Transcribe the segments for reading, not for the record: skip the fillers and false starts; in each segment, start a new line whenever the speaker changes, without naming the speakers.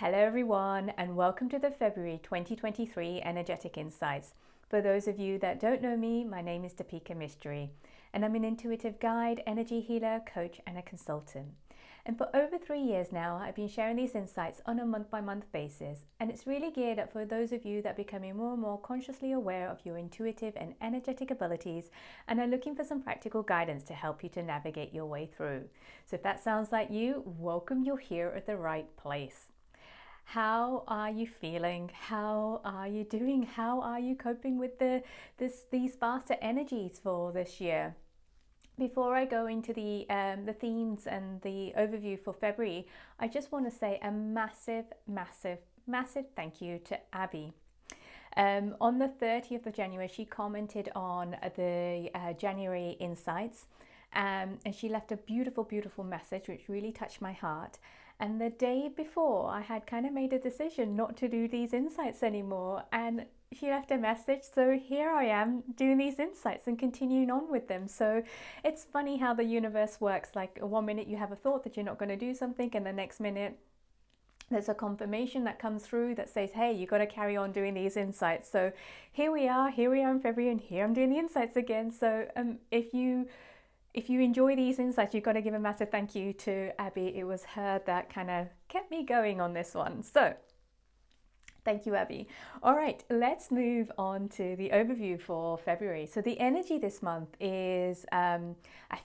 Hello everyone and welcome to the February 2023 Energetic Insights. For those of you that don't know me, my name is Depika Mystery and I'm an intuitive guide, energy healer, coach and a consultant. And for over 3 years now, I've been sharing these insights on a month-by-month basis, and it's really geared up for those of you that are becoming more and more consciously aware of your intuitive and energetic abilities and are looking for some practical guidance to help you to navigate your way through. So if that sounds like you, welcome, you're here at the right place. How are you feeling? How are you doing? How are you coping with these faster energies for this year? Before I go into the themes and the overview for February, I just want to say a massive thank you to Abby. On the 30th of January, she commented on the January Insights, and she left a beautiful message which really touched my heart. And the day before, I had kind of made a decision not to do these insights anymore, and she left a message, so here I am doing these insights and continuing on with them. So it's funny how the universe works. Like 1 minute you have a thought that you're not going to do something, and the next minute there's a confirmation that comes through that says, hey, you got to carry on doing these insights. So here we are in February, and here I'm doing the insights again. So if you enjoy these insights, you've got to give a massive thank you to Abby. It was her that kind of kept me going on this one. So thank you, Abby. All right, let's move on to the overview for February. So the energy this month is, I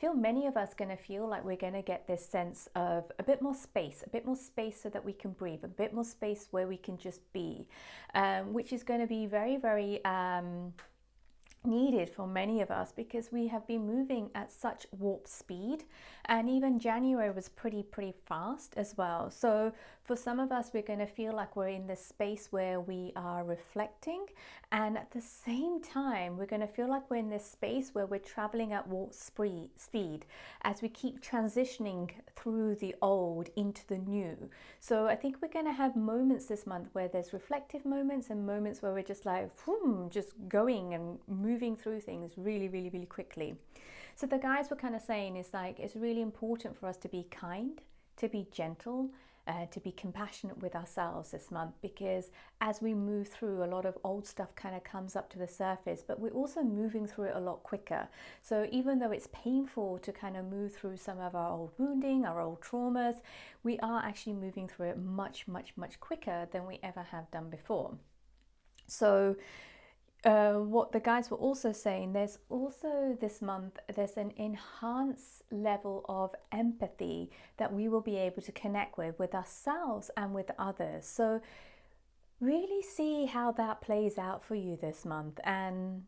feel many of us going to feel like we're going to get this sense of a bit more space so that we can breathe, a bit more space where we can just be, which is going to be very needed for many of us because we have been moving at such warp speed, and even January was pretty fast as well. So for some of us, we're going to feel like we're in this space where we are reflecting, and at the same time we're going to feel like we're in this space where we're traveling at warp speed as we keep transitioning through the old into the new. So I think we're going to have moments this month where there's reflective moments and moments where we're just like just going and moving through things really quickly. So the guys were kind of saying is like, it's really important for us to be kind, to be gentle, to be compassionate with ourselves this month, because as we move through, a lot of old stuff kind of comes up to the surface, but we're also moving through it a lot quicker. So even though it's painful to kind of move through some of our old wounding, our old traumas, we are actually moving through it much quicker than we ever have done before. So what the guys were also saying, there's also this month, there's an enhanced level of empathy that we will be able to connect with ourselves and with others. So really see how that plays out for you this month. And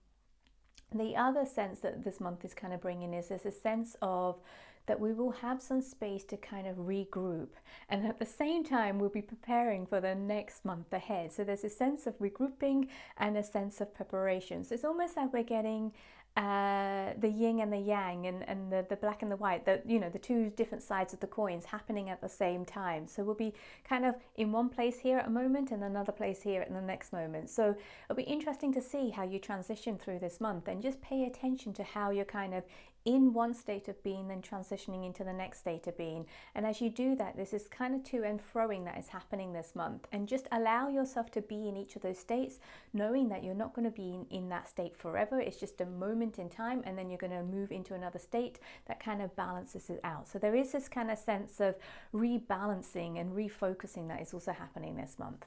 the other sense that this month is kind of bringing is there's a sense of that we will have some space to kind of regroup, and at the same time we'll be preparing for the next month ahead. So there's a sense of regrouping and a sense of preparation. So it's almost like we're getting the yin and the yang, and the black and the white, the two different sides of the coins happening at the same time. So we'll be kind of in one place here at a moment and another place here at the next moment. So it'll be interesting to see how you transition through this month, and just pay attention to how you're kind of in one state of being, then transitioning into the next state of being. And as you do that, this is kind of to and froing that is happening this month, and just allow yourself to be in each of those states, knowing that you're not going to be in that state forever. It's just a moment in time, and then you're going to move into another state that kind of balances it out. So there is this kind of sense of rebalancing and refocusing that is also happening this month.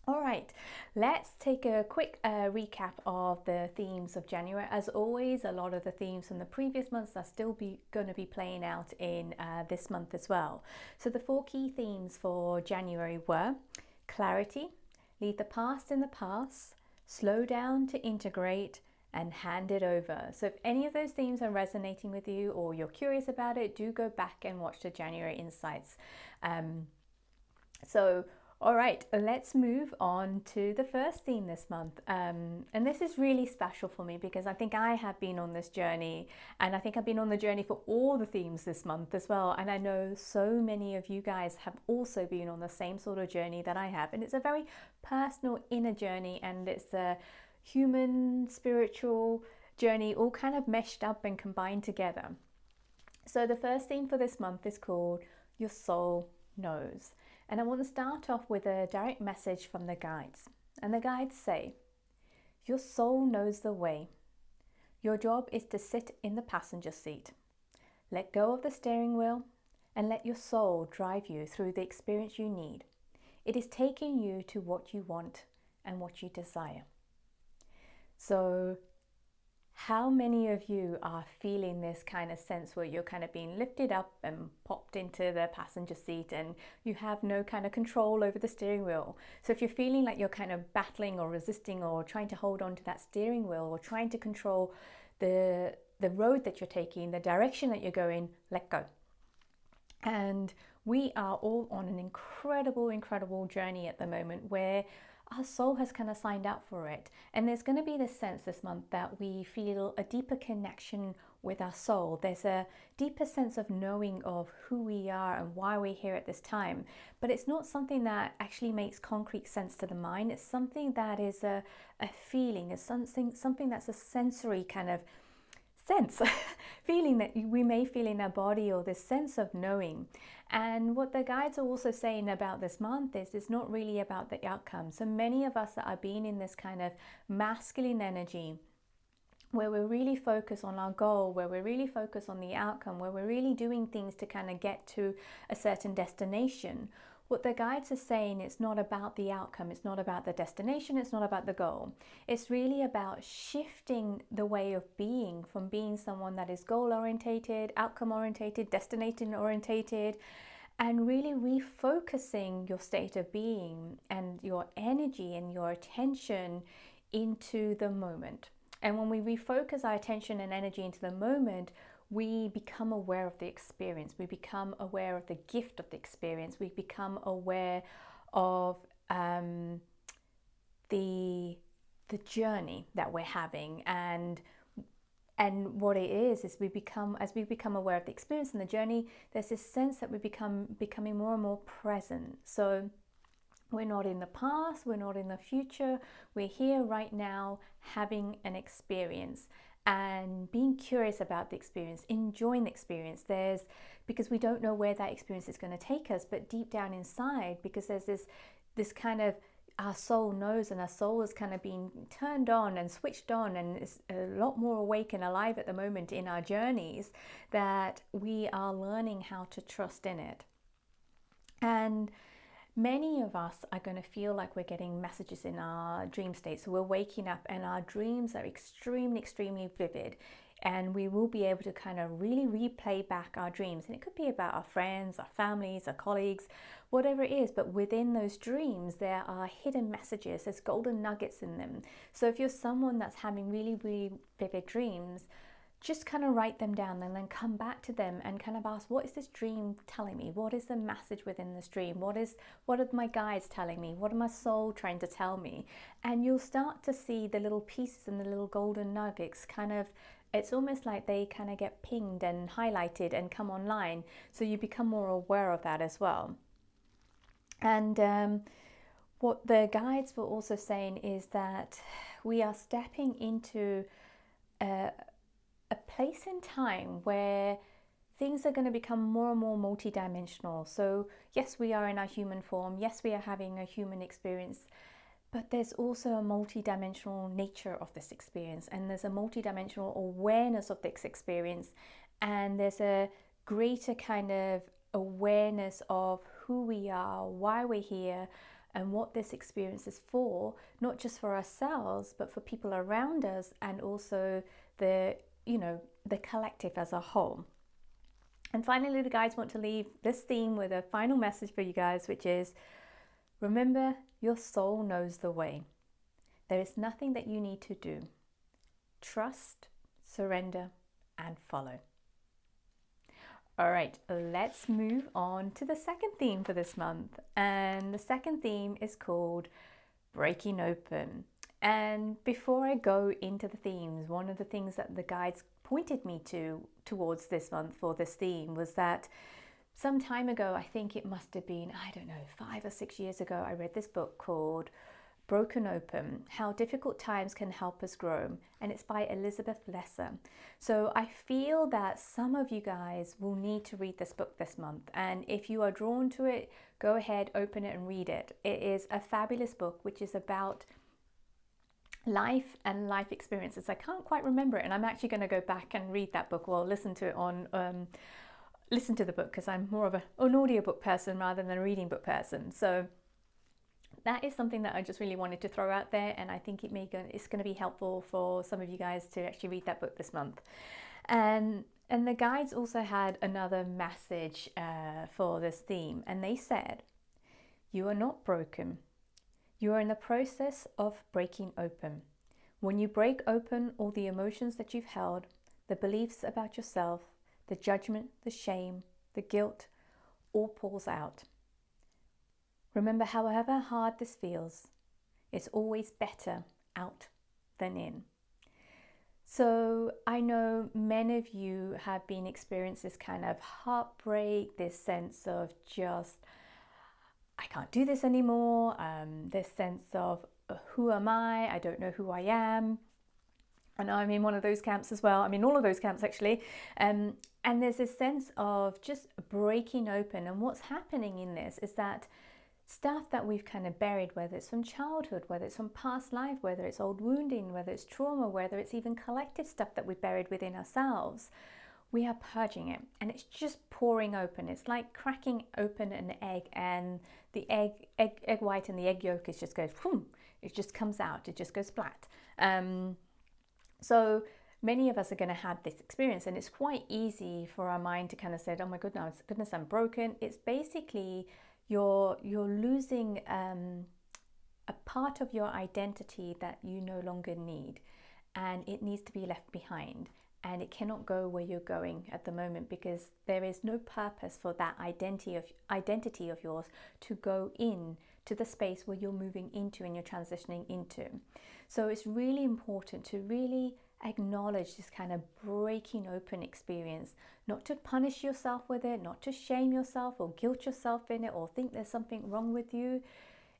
All right, let's take a quick recap of the themes of January. As always, a lot of the themes from the previous months are still going to be playing out in this month as well. So the 4 key themes for January were clarity, leave the past in the past, slow down to integrate, and hand it over. So if any of those themes are resonating with you, or you're curious about it, do go back and watch the January Insights. All right, let's move on to the first theme this month. And this is really special for me because I think I have been on this journey, and I think I've been on the journey for all the themes this month as well. And I know so many of you guys have also been on the same sort of journey that I have. And it's a very personal inner journey, and it's a human, spiritual journey all kind of meshed up and combined together. So the first theme for this month is called Your Soul Knows. And I want to start off with a direct message from the guides. And the guides say, your soul knows the way. Your job is to sit in the passenger seat. Let go of the steering wheel and let your soul drive you through the experience you need. It is taking you to what you want and what you desire. So, how many of you are feeling this kind of sense where you're kind of being lifted up and popped into the passenger seat and you have no kind of control over the steering wheel? So if you're feeling like you're kind of battling or resisting or trying to hold on to that steering wheel or trying to control the road that you're taking, the direction that you're going, let go. And we are all on an incredible journey at the moment where our soul has kind of signed up for it. And there's going to be this sense this month that we feel a deeper connection with our soul. There's a deeper sense of knowing of who we are and why we're here at this time. But it's not something that actually makes concrete sense to the mind. It's something that is a feeling. It's something that's a sensory kind of sense feeling that we may feel in our body, or this sense of knowing. And what the guides are also saying about this month is it's not really about the outcome. So many of us that are being in this kind of masculine energy where we're really focused on our goal, where we're really focused on the outcome, where we're really doing things to kind of get to a certain destination. What the guides are saying, it's not about the outcome, it's not about the destination, it's not about the goal. It's really about shifting the way of being from being someone that is goal-orientated, outcome-orientated, destination-orientated, and really refocusing your state of being and your energy and your attention into the moment. And when we refocus our attention and energy into the moment, we become aware of the experience. We become aware of the gift of the experience. We become aware of the journey that we're having, and what it is we become, as we become aware of the experience and the journey, there's this sense that we becoming more and more present. So we're not in the past, we're not in the future, we're here right now having an experience and being curious about the experience, enjoying the experience. Because we don't know where that experience is going to take us, but deep down inside, because there's this kind of, our soul knows, and our soul is kind of being turned on and switched on and is a lot more awake and alive at the moment in our journeys, that we are learning how to trust in it. And many of us are going to feel like we're getting messages in our dream state. So we're waking up and our dreams are extremely vivid, and we will be able to kind of really replay back our dreams. And it could be about our friends, our families, our colleagues, whatever it is. But within those dreams, there are hidden messages. There's golden nuggets in them. So if you're someone that's having really vivid dreams, just kind of write them down and then come back to them and kind of ask, what is this dream telling me? What is the message within this dream? What are my guides telling me? What are my soul trying to tell me? And you'll start to see the little pieces and the little golden nuggets kind of, it's almost like they kind of get pinged and highlighted and come online. So you become more aware of that as well. And what the guides were also saying is that we are stepping into a place in time where things are going to become more and more multidimensional. So yes, we are in our human form. Yes, we are having a human experience, but there's also a multidimensional nature of this experience, and there's a multidimensional awareness of this experience, and there's a greater kind of awareness of who we are, why we're here, and what this experience is for, not just for ourselves, but for people around us, and also the collective as a whole. And finally, the guides want to leave this theme with a final message for you guys, which is, remember, your soul knows the way. There is nothing that you need to do. Trust, surrender, and follow. All right, let's move on to the second theme for this month. And the second theme is called Breaking Open. And before I go into the themes, one of the things that the guides pointed me towards this month for this theme was that some time ago, I think it must have been, 5 or 6 years ago, I read this book called Broken Open, How Difficult Times Can Help Us Grow, and it's by Elizabeth Lesser. So I feel that some of you guys will need to read this book this month, and if you are drawn to it, go ahead, open it and read it. It is a fabulous book which is about life and life experiences. I can't quite remember it, and I'm actually going to go back and read that book, or listen to it on listen to the book, because I'm more of an audiobook person rather than a reading book person. So that is something that I just really wanted to throw out there, and I think it's going to be helpful for some of you guys to actually read that book this month. And the guides also had another message for this theme, and they said, "You are not broken. You are in the process of breaking open. When you break open all the emotions that you've held, the beliefs about yourself, the judgment, the shame, the guilt, all pours out. Remember, however hard this feels, it's always better out than in." So I know many of you have been experiencing this kind of heartbreak, this sense of just, I can't do this anymore, this sense of who am I don't know who I am. I know I'm in one of those camps as well. I'm in all of those camps actually. And there's this sense of just breaking open. And what's happening in this is that stuff that we've kind of buried, whether it's from childhood, whether it's from past life, whether it's old wounding, whether it's trauma, whether it's even collective stuff that we've buried within ourselves, we are purging it, and it's just pouring open. It's like cracking open an egg, and the egg white and the egg yolk is just goes, boom, it just comes out, it just goes flat. So many of us are going to have this experience, and it's quite easy for our mind to kind of say, oh my goodness, I'm broken. It's basically you're losing a part of your identity that you no longer need, and it needs to be left behind. And it cannot go where you're going at the moment, because there is no purpose for that identity of yours to go in to the space where you're moving into and you're transitioning into. So it's really important to really acknowledge this kind of breaking open experience, not to punish yourself with it, not to shame yourself or guilt yourself in it or think there's something wrong with you.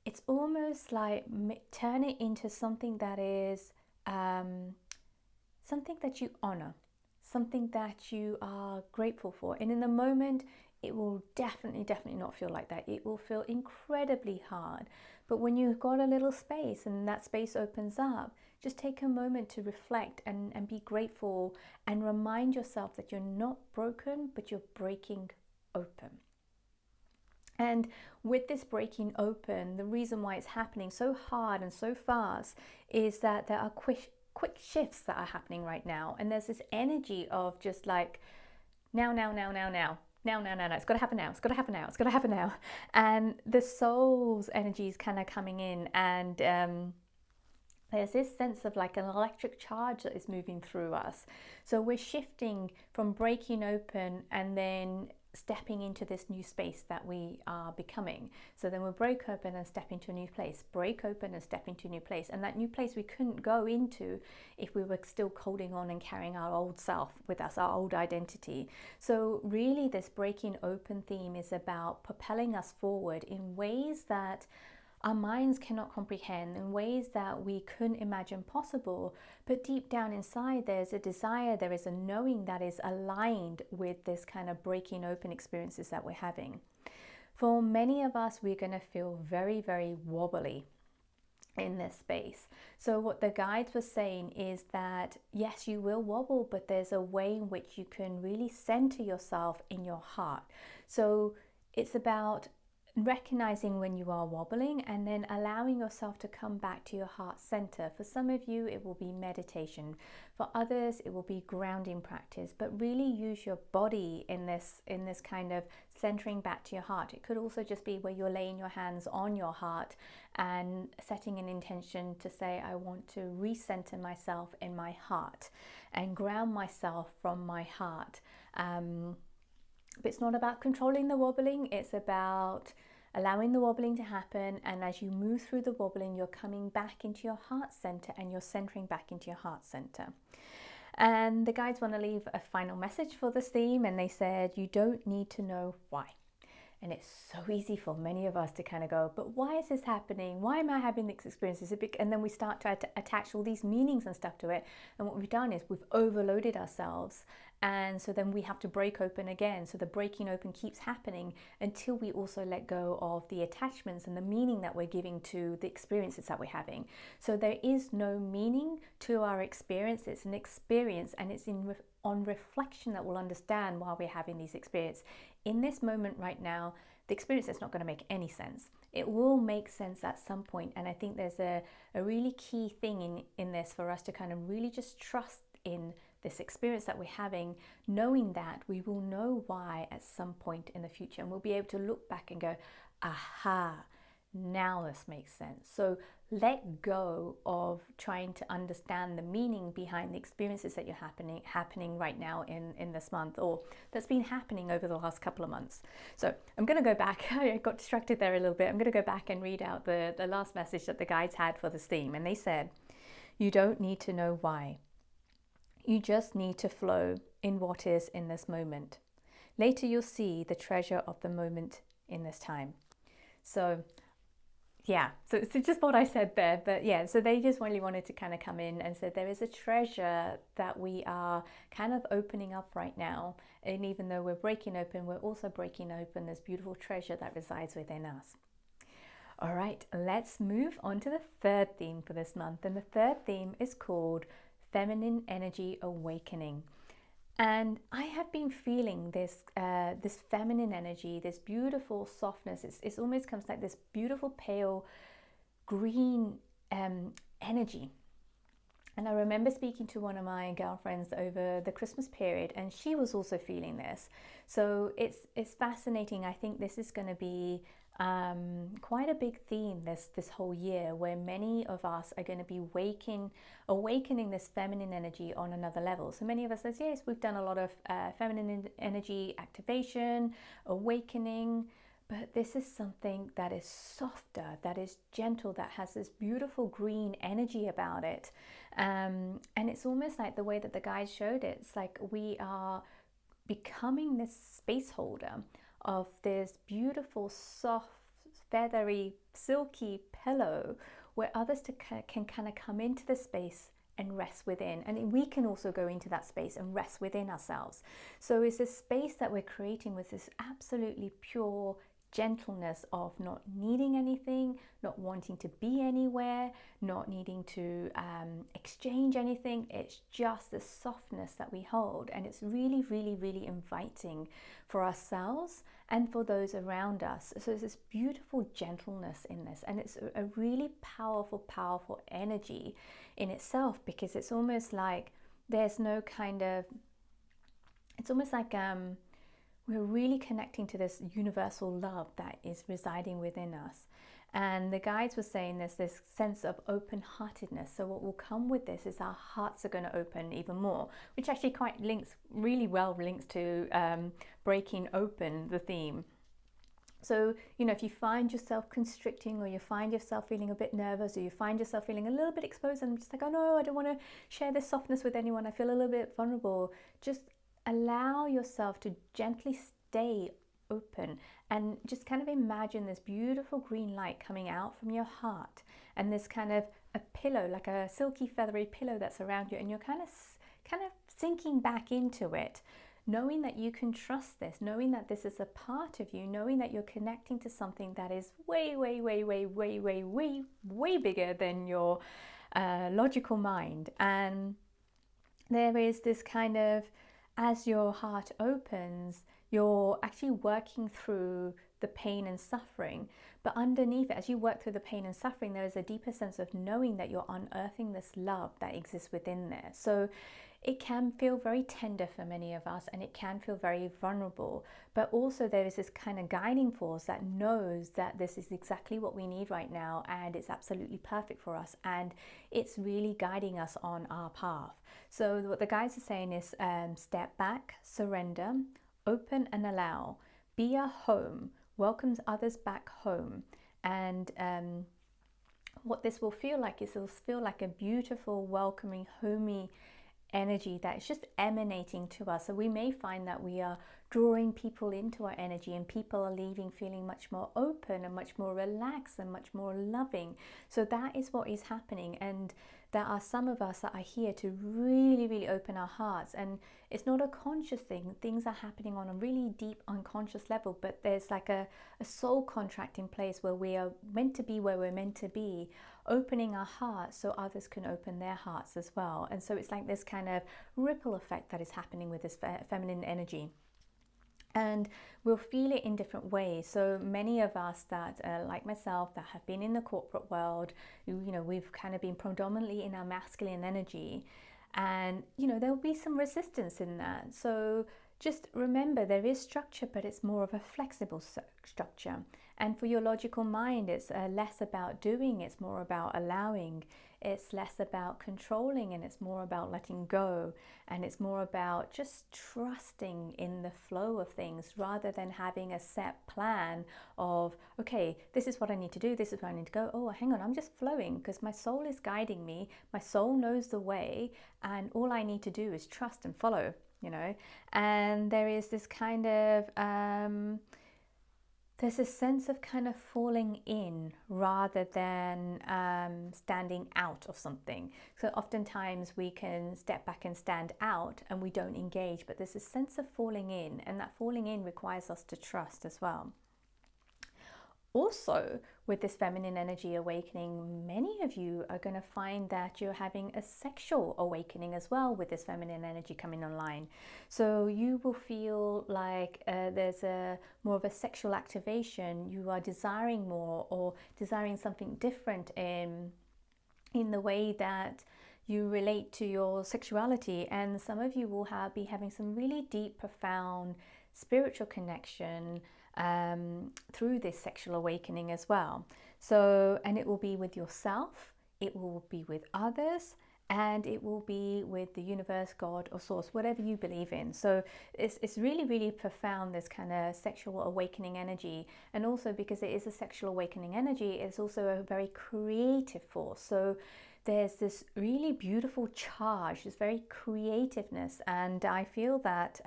It's almost like turn it into something that is something that you honor, something that you are grateful for. And in the moment, it will definitely not feel like that. It will feel incredibly hard. But when you've got a little space and that space opens up, just take a moment to reflect and be grateful, and remind yourself that you're not broken, but you're breaking open. And with this breaking open, the reason why it's happening so hard and so fast is that there are quick shifts that are happening right now, and there's this energy of just like now, it's got to happen now, and the soul's energy is kind of coming in, and there's this sense of like an electric charge that is moving through us. So we're shifting from breaking open and then stepping into this new space that we are becoming. So then we'll break open and step into a new place, break open and step into a new place. And that new place we couldn't go into if we were still holding on and carrying our old self with us, our old identity. So really this breaking open theme is about propelling us forward in ways that our minds cannot comprehend, in ways that we couldn't imagine possible. But deep down inside, there's a desire, there is a knowing that is aligned with this kind of breaking open experiences that we're having. For many of us, we're going to feel very wobbly in this space. So what the guides were saying is that yes, you will wobble, but there's a way in which you can really center yourself in your heart. So it's about recognizing when you are wobbling and then allowing yourself to come back to your heart center. For some of you, it will be meditation. For others, it will be grounding practice. But really use your body in this kind of centering back to your heart. It could also just be where you're laying your hands on your heart and setting an intention to say, I want to recenter myself in my heart and ground myself from my heart. But it's not about controlling the wobbling, it's about allowing the wobbling to happen, and as you move through the wobbling, you're coming back into your heart center and you're centering back into your heart center. And the guides want to leave a final message for this theme, and they said, you don't need to know why. And it's so easy for many of us to kind of go, but why is this happening? Why am I having this experience? And then we start to attach all these meanings and stuff to it. And what we've done is we've overloaded ourselves. And so then we have to break open again. So the breaking open keeps happening until we also let go of the attachments and the meaning that we're giving to the experiences that we're having. So there is no meaning to our experience. It's an experience, and it's on reflection that we'll understand why we're having these experiences. In this moment right now, the experience is not going to make any sense. It will make sense at some point. And I think there's a really key thing in this for us to kind of really just trust in this experience that we're having, knowing that we will know why at some point in the future, and we'll be able to look back and go, aha, now this makes sense. So let go of trying to understand the meaning behind the experiences that you're happening right now in this month, or that's been happening over the last couple of months. So I'm going to go back. I got distracted there a little bit. I'm going to go back and read out the last message that the guides had for this theme. And they said, you don't need to know why. You just need to flow in what is in this moment. Later you'll see the treasure of the moment in this time. So yeah, so just what I said there, but yeah, so they just really wanted to kind of come in and said there is a treasure that we are kind of opening up right now. And even though we're breaking open, we're also breaking open this beautiful treasure that resides within us. All right, let's move on to the third theme for this month. And the third theme is called Feminine Energy Awakening. And I have been feeling this this feminine energy, this beautiful softness. It almost comes like this beautiful pale green energy. And I remember speaking to one of my girlfriends over the Christmas period, and she was also feeling this. So it's fascinating. I think this is going to be quite a big theme this whole year, where many of us are going to be awakening this feminine energy on another level. So many of us says, yes, we've done a lot of feminine energy activation, awakening, but this is something that is softer, that is gentle, that has this beautiful green energy about it. And it's almost like the way that the guys showed it. It's like we are becoming this space holder of this beautiful, soft, feathery, silky pillow where others can kind of come into the space and rest within. And we can also go into that space and rest within ourselves. So it's this space that we're creating with this absolutely pure gentleness of not needing anything, not wanting to be anywhere, not needing to exchange anything. It's just the softness that we hold, and it's really, really, really inviting for ourselves and for those around us. So there's this beautiful gentleness in this, and it's a really powerful energy in itself, because it's almost like there's no kind of, it's almost like we're really connecting to this universal love that is residing within us. And the guides were saying there's this sense of open-heartedness. So what will come with this is our hearts are going to open even more, which actually really well links to breaking open the theme. So, if you find yourself constricting, or you find yourself feeling a bit nervous, or you find yourself feeling a little bit exposed and just like, oh no, I don't want to share this softness with anyone, I feel a little bit vulnerable, just allow yourself to gently stay open and just kind of imagine this beautiful green light coming out from your heart, and this kind of a pillow, like a silky feathery pillow that's around you, and you're kind of sinking back into it, knowing that you can trust this, knowing that this is a part of you, knowing that you're connecting to something that is way bigger than your logical mind. And there is this kind of, as your heart opens, you're actually working through the pain and suffering. But underneath it, as you work through the pain and suffering, there is a deeper sense of knowing that you're unearthing this love that exists within there. So it can feel very tender for many of us, and it can feel very vulnerable. But also there is this kind of guiding force that knows that this is exactly what we need right now, and it's absolutely perfect for us, and it's really guiding us on our path. So what the guides are saying is step back, surrender, open and allow, be a home, welcomes others back home. And what this will feel like is it'll feel like a beautiful, welcoming, homey energy that is just emanating to us. So we may find that we are drawing people into our energy, and people are leaving feeling much more open and much more relaxed and much more loving. So that is what is happening. And there are some of us that are here to really, really open our hearts. And it's not a conscious thing. Things are happening on a really deep unconscious level, but there's like a soul contract in place where we are meant to be where we're meant to be, opening our hearts so others can open their hearts as well. And so it's like this kind of ripple effect that is happening with this feminine energy. And we'll feel it in different ways. So many of us that, like myself, that have been in the corporate world, we've kind of been predominantly in our masculine energy. And, there'll be some resistance in that. So just remember, there is structure, but it's more of a flexible structure. And for your logical mind, it's less about doing, it's more about allowing. It's less about controlling, and it's more about letting go. And it's more about just trusting in the flow of things rather than having a set plan of, okay, this is what I need to do, this is where I need to go. Oh, hang on, I'm just flowing because my soul is guiding me. My soul knows the way, and all I need to do is trust and follow, And there is this kind of there's a sense of kind of falling in rather than standing out of something. So oftentimes we can step back and stand out and we don't engage, but there's a sense of falling in, and that falling in requires us to trust as well. Also, with this feminine energy awakening, many of you are going to find that you're having a sexual awakening as well with this feminine energy coming online. So you will feel like there's more of a sexual activation. You are desiring more, or desiring something different in the way that you relate to your sexuality. And some of you will be having some really deep, profound spiritual connection through this sexual awakening as well. So, and it will be with yourself, it will be with others, and it will be with the universe, God, or source, whatever you believe in. So it's really, really profound, this kind of sexual awakening energy. And also because it is a sexual awakening energy, it's also a very creative force. So there's this really beautiful charge, this very creativeness. And I feel that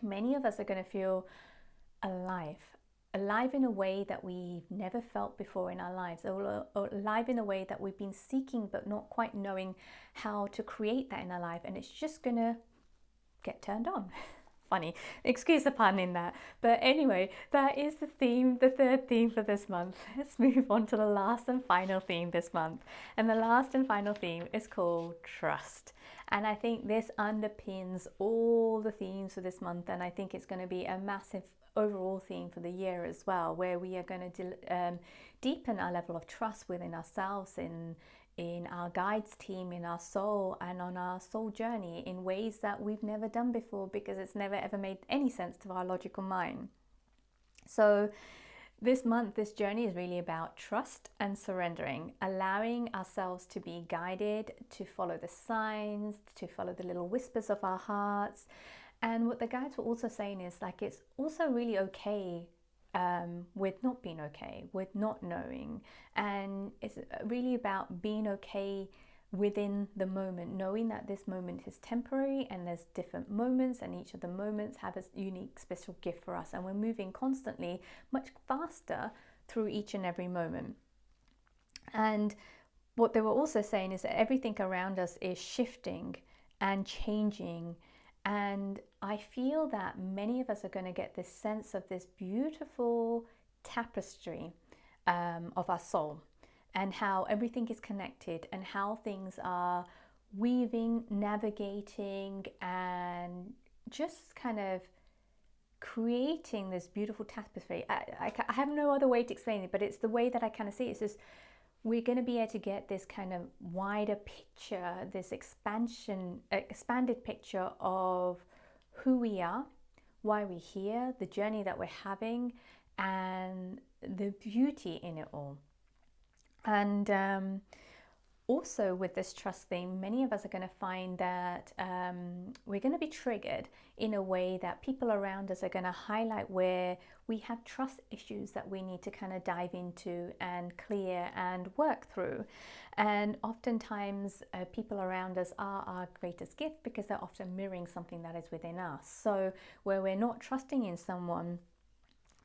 many of us are going to feel alive in a way that we've never felt before in our lives, or alive in a way that we've been seeking but not quite knowing how to create that in our life, and it's just gonna get turned on. Funny, excuse the pun in that, but anyway, that is the theme, the third theme for this month. Let's move on to the last and final theme this month, and the last and final theme is called trust. And I think this underpins all the themes for this month, and I think it's going to be a massive overall theme for the year as well, where we are going to deepen our level of trust within ourselves, in our guides team, in our soul, and on our soul journey in ways that we've never done before, because it's never ever made any sense to our logical mind. So this month, this journey is really about trust and surrendering, allowing ourselves to be guided, to follow the signs, to follow the little whispers of our hearts. And what the guides were also saying is, like, it's also really okay with not being okay, with not knowing. And it's really about being okay within the moment, knowing that this moment is temporary and there's different moments, and each of the moments have a unique special gift for us. And we're moving constantly much faster through each and every moment. And what they were also saying is that everything around us is shifting and changing. And I feel that many of us are going to get this sense of this beautiful tapestry of our soul, and how everything is connected, and how things are weaving, navigating, and just kind of creating this beautiful tapestry. I have no other way to explain it, but it's the way that I kind of see it. It's just, we're going to be able to get this kind of wider picture, this expanded picture of who we are, why we're here, the journey that we're having, and the beauty in it all. And also, with this trust theme, many of us are going to find that we're going to be triggered in a way that people around us are going to highlight where we have trust issues that we need to kind of dive into and clear and work through. And oftentimes, people around us are our greatest gift because they're often mirroring something that is within us. So, where we're not trusting in someone,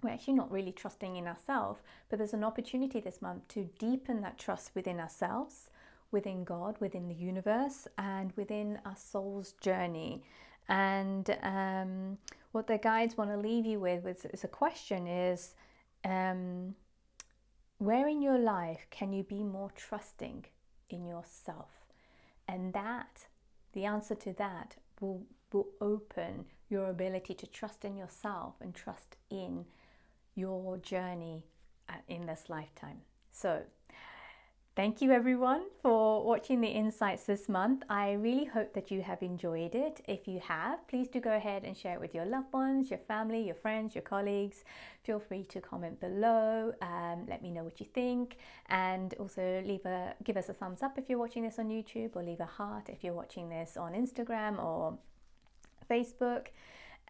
we're actually not really trusting in ourselves, but there's an opportunity this month to deepen that trust within ourselves, within God, within the universe, and within our soul's journey. And what the guides want to leave you with is a question is, where in your life can you be more trusting in yourself? And that, the answer to that will open your ability to trust in yourself and trust in your journey in this lifetime. So thank you everyone for watching the insights this month. I really hope that you have enjoyed it. If you have, please do go ahead and share it with your loved ones, your family, your friends, your colleagues. Feel free to comment below. Let me know what you think, and also give us a thumbs up if you're watching this on YouTube, or leave a heart if you're watching this on Instagram or Facebook.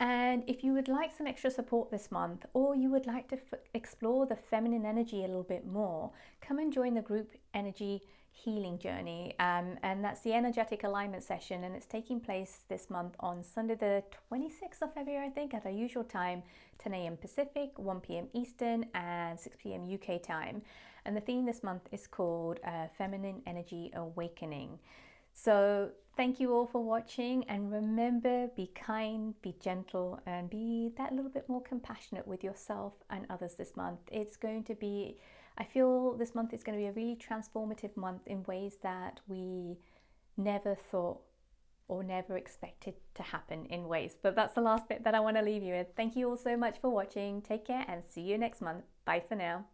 And if you would like some extra support this month, or you would like to explore the feminine energy a little bit more, come and join the group energy healing journey. And that's the energetic alignment session, and it's taking place this month on Sunday the 26th of February, I think, at our usual time, 10 a.m. Pacific, 1 p.m. Eastern, and 6 p.m. UK time. And the theme this month is called Feminine Energy Awakening. So thank you all for watching, and remember, be kind, be gentle, and be that little bit more compassionate with yourself and others this month. It's going to be, I feel this month is going to be a really transformative month in ways that we never thought or never expected to happen in ways. But that's the last bit that I want to leave you with. Thank you all so much for watching. Take care and see you next month. Bye for now.